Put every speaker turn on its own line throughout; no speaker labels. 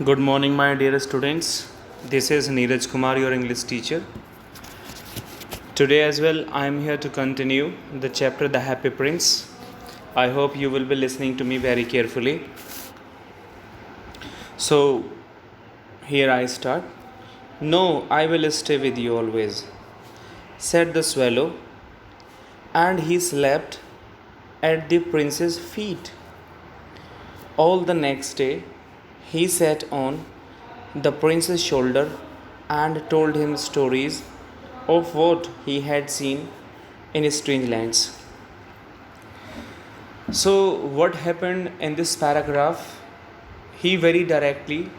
Good morning, my dear students. This is Neeraj Kumar, your English teacher. Today, as well, I am here to continue the chapter The Happy Prince. I hope you will be listening to me very carefully. So, here I start. No, I will stay with you always, said the swallow, and he slept at the prince's feet. All the next day, he sat on the prince's shoulder and told him stories of what he had seen in strange lands. So, what happened in this paragraph? He very directly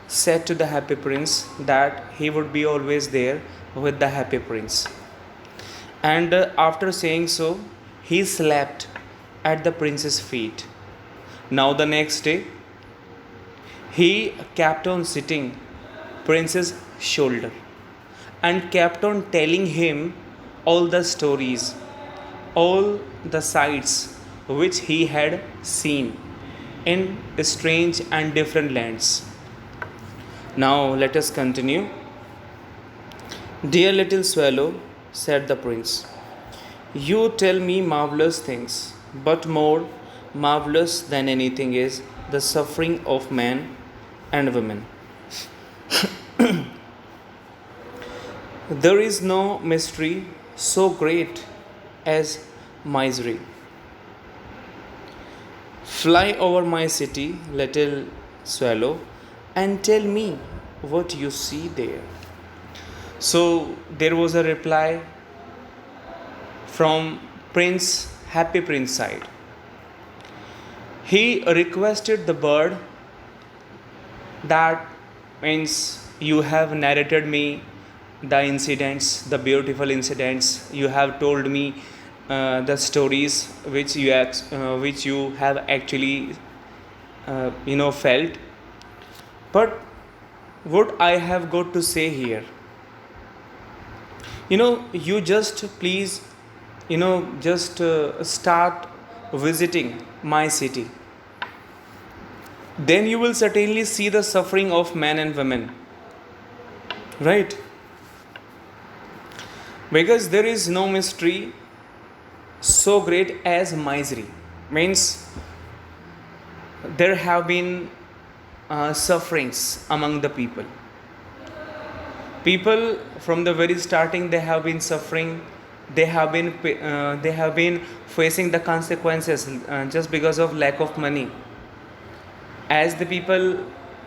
said to the happy prince that he would be always there with the happy prince. And after saying so, he slept at the prince's feet. Now, the next day, he kept on sitting prince's shoulder and kept on telling him all the stories, all the sights which he had seen in strange and different lands. Now let us continue. Dear little swallow, said the prince, you tell me marvelous things, but more marvelous than anything is the suffering of man and women. There is no mystery so great as misery. Fly over my city, little swallow, and tell me what you see there. So there was a reply from Happy Prince side. He requested the bird that means you have narrated me the incidents, the beautiful incidents. You have told me the stories which you have actually felt. But what I have got to say here, you just please, start visiting my city. Then you will certainly see the suffering of men and women. Right? Because there is no mystery so great as misery. Means there have been sufferings among the people. People from the very starting, they have been suffering. They have been facing the consequences just because of lack of money. As the people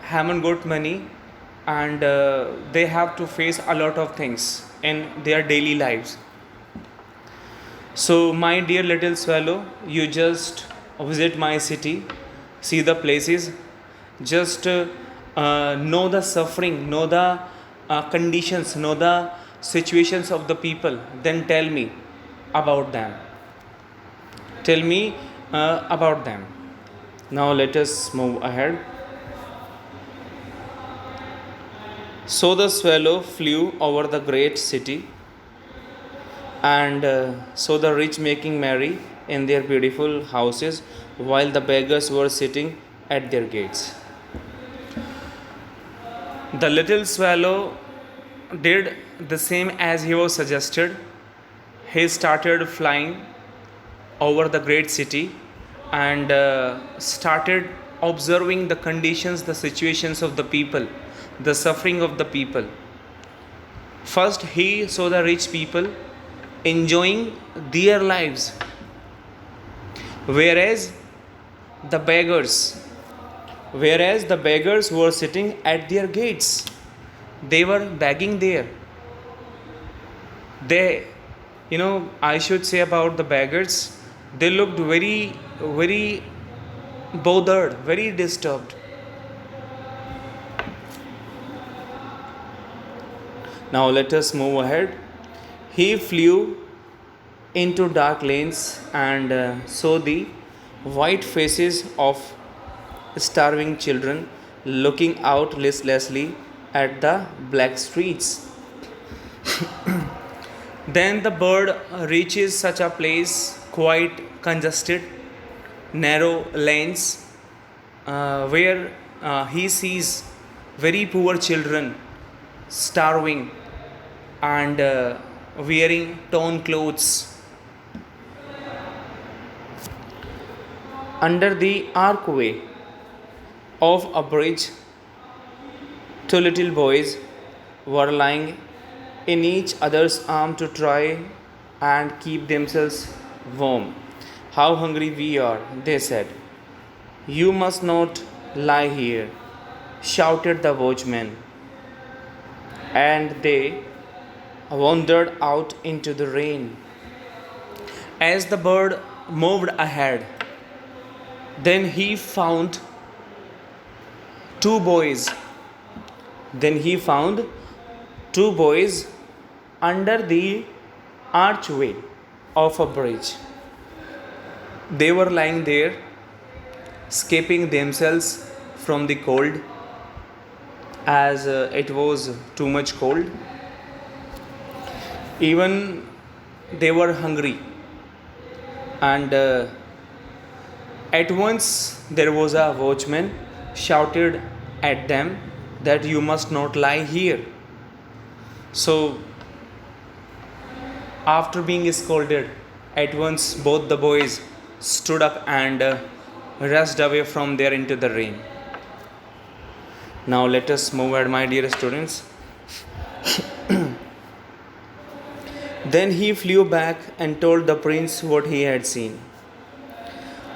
haven't got money, and they have to face a lot of things in their daily lives. So, my dear little swallow, you just visit my city, see the places, just know the suffering, know the conditions, know the situations of the people, then tell me about them. Tell me about them. Now let us move ahead. So the swallow flew over the great city, and so the rich making merry in their beautiful houses, while the beggars were sitting at their gates. The little swallow did the same as he was suggested. He started flying over the great city and started observing the conditions, the situations of the people, the suffering of the people. First, he saw the rich people enjoying their lives, whereas the beggars were sitting at their gates. They were begging there. I should say about the beggars, they looked very, very bothered, very disturbed. Now let us move ahead. He flew into dark lanes and saw the white faces of starving children looking out listlessly at the black streets. Then the bird reaches such a place, quite congested, narrow lanes, where he sees very poor children starving and wearing torn clothes under the archway of a bridge. Two little boys were lying in each other's arm to try and keep themselves warm. How hungry we are, they said. You must not lie here, shouted the watchman, and they wandered out into the rain. As the bird moved ahead, then he found two boys. Then he found two boys under the archway of a bridge. They were lying there, escaping themselves from the cold, as it was too much cold. Even they were hungry, and at once there was a watchman shouted at them that you must not lie here. So after being scolded, at once both the boys stood up and rushed away from there into the rain. Now let us move ahead, my dear students. Then he flew back and told the prince what he had seen.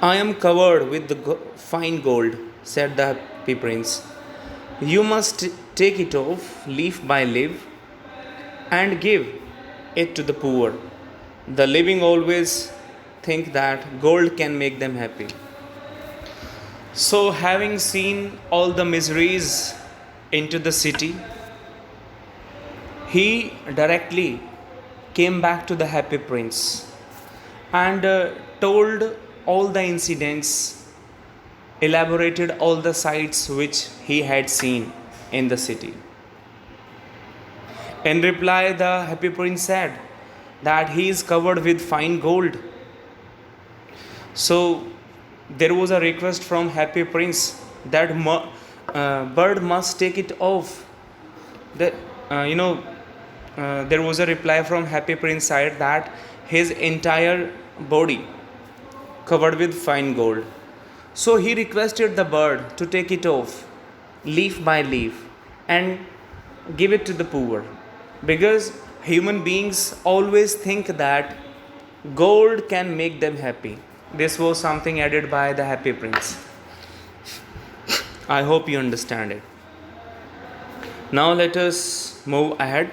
I am covered with the fine gold, said the happy prince. You must take it off leaf by leaf and give it to the poor. The living always think that gold can make them happy. So, having seen all the miseries into the city, he directly came back to the happy prince and told all the incidents, elaborated all the sights which he had seen in the city. In reply, the happy prince said that he is covered with fine gold. So there was a request from happy prince that bird must take it off. That there was a reply from happy prince side that his entire body covered with fine gold. So he requested the bird to take it off leaf by leaf and give it to the poor, because human beings always think that gold can make them happy. This was something added by the happy prince. I hope you understand it. Now let us move ahead.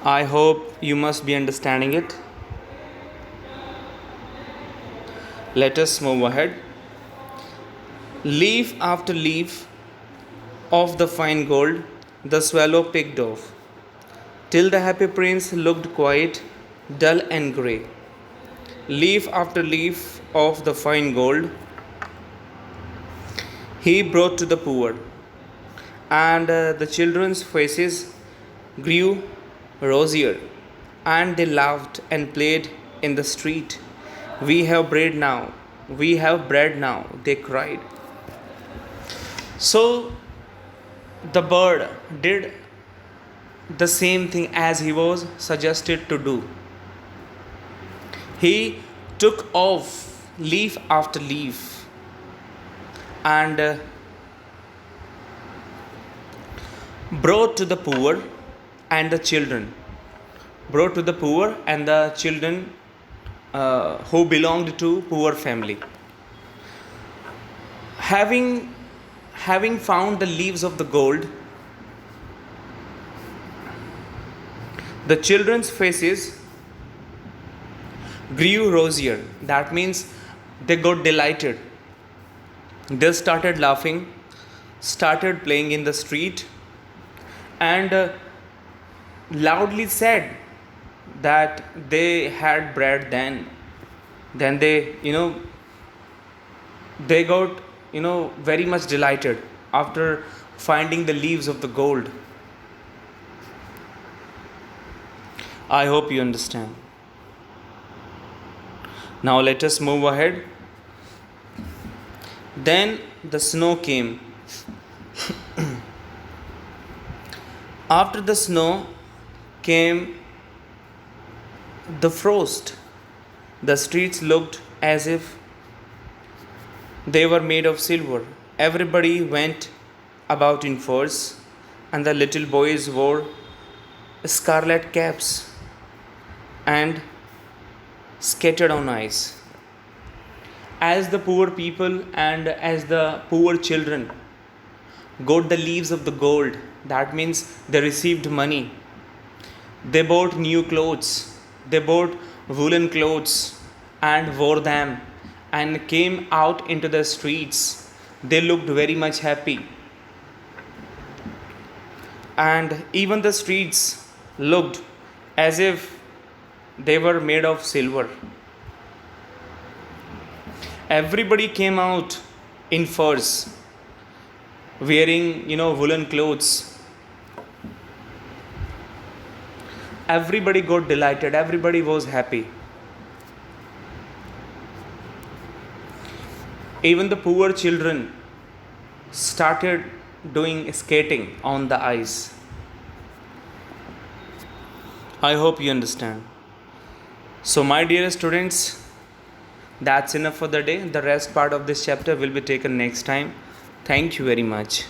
I hope you must be understanding it. Let us move ahead. Leaf after leaf of the fine gold the swallow picked off, till the happy prince looked quite dull and grey. Leaf after leaf of the fine gold he brought to the poor, and the children's faces grew rosier, and they laughed and played in the street. We have bread now, we have bread now, they cried. So the bird did the same thing as he was suggested to do. He took off leaf after leaf and brought to the poor and the children. Brought to the poor and the children who belonged to poor family. Having found the leaves of the gold, the children's faces grew rosier. That means they got delighted. They started laughing, started playing in the street, and loudly said that they had bread then. Then they got very much delighted after finding the leaves of the gold. I hope you understand. Now let us move ahead. Then the snow came After the snow came the frost. The streets looked as if they were made of silver. Everybody went about in furs, and the little boys wore scarlet caps and skated on ice. As the poor people and as the poor children got the leaves of the gold, that means they received money. They bought new clothes, they bought woolen clothes and wore them and came out into the streets. They looked very much happy, and even the streets looked as if they were made of silver. Everybody came out in furs, wearing woolen clothes. Everybody got delighted, everybody was happy. Even the poor children started doing skating on the ice. I hope you understand. So, my dear students, that's enough for the day. The rest part of this chapter will be taken next time. Thank you very much.